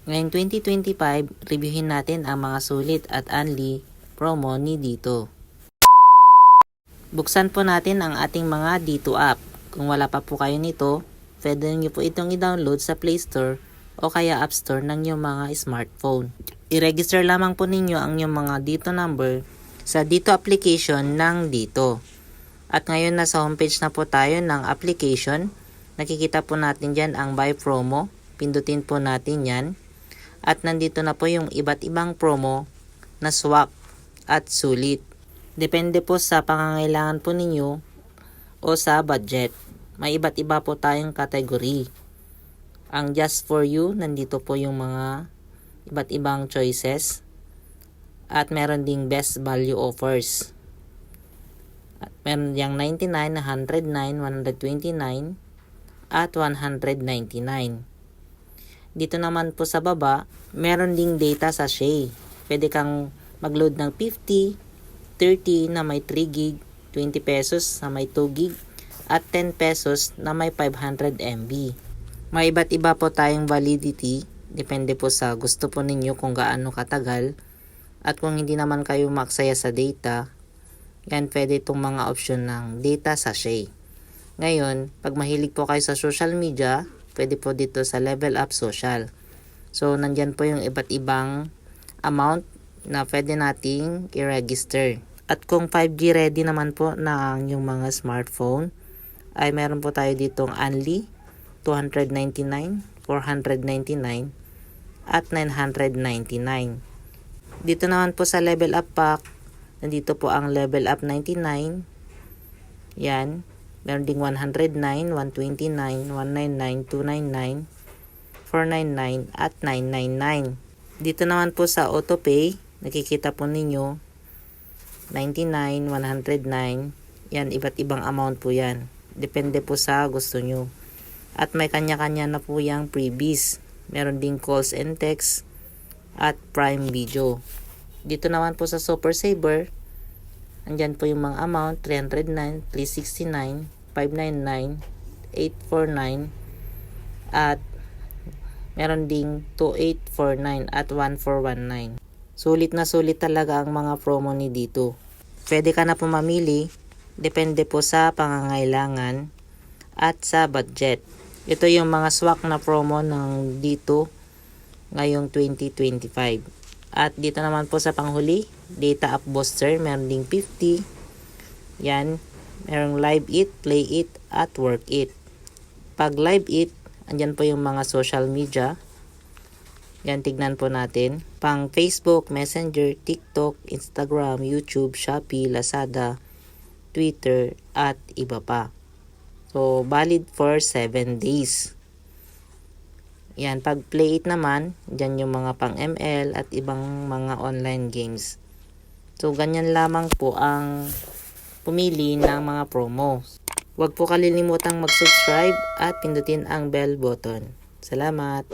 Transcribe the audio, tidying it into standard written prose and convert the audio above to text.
Ngayong 2025, reviewin natin ang mga sulit at unli promo ni Dito. Buksan po natin ang ating mga Dito app. Kung wala pa po kayo nito, pwede nyo po itong i-download sa Play Store o kaya App Store ng inyong mga smartphone. I-register lamang po ninyo ang inyong mga Dito number sa Dito application ng Dito. At ngayon nasa homepage na po tayo ng application. Nakikita po natin dyan ang buy promo. Pindutin po natin yan. At nandito na po yung iba't ibang promo na swak at sulit. Depende po sa pangangailangan po ninyo o sa budget. May iba't iba po tayong category. Ang just for you, nandito po yung mga iba't ibang choices. At meron ding best value offers. At meron diyang 99, 109, 129 at 199. Dito naman po sa baba, meron ding data sachet. Pwede kang mag-load ng 50, 30 na may 3 gig, 20 pesos na may 2 gig, at 10 pesos na may 500 MB. May iba't iba po tayong validity. Depende po sa gusto po ninyo kung gaano katagal. At kung hindi naman kayo maksaya sa data, yan pwede itong mga option ng data sachet. Ngayon, pag mahilig po kayo sa social media, pwede po dito sa Level Up Social. So, nandyan po yung iba't ibang amount na pwede nating i-register. At kung 5G ready naman po na ang yung mga smartphone, ay meron po tayo ditong only 299, 499, at 999. Dito naman po sa Level Up Pack, nandito po ang Level Up 99. Yan. Meron ding 109, 129, 199, 299, 499, at 999. Dito naman po sa AutoPay, nakikita po ninyo, 99, 109, yan, iba't ibang amount po yan. Depende po sa gusto nyo. At may kanya-kanya na po yung freebies. Meron ding calls and text at Prime Video. Dito naman po sa Super Saver, andyan po yung mga amount, 309, 369, 599, 849, at meron ding 2849 at 1419. Sulit na sulit talaga ang mga promo ni Dito. Pwede ka na po mamili, depende po sa pangangailangan at sa budget. Ito yung mga swak na promo ng Dito ngayong 2025. At dito naman po sa panghuli, Data App Booster, meron ding 50. Yan. Merong Live It, Play It, at Work It. Pag Live It, andyan po yung mga social media. Yan, tignan po natin. Pang Facebook, Messenger, TikTok, Instagram, YouTube, Shopee, Lazada, Twitter, at iba pa. So, valid for 7 days. Yan, pag Play It naman, dyan yung mga pang ML at ibang mga online games. So, ganyan lamang po ang pumili ng mga promo. Huwag po kalilimutang mag-subscribe at pindutin ang bell button. Salamat!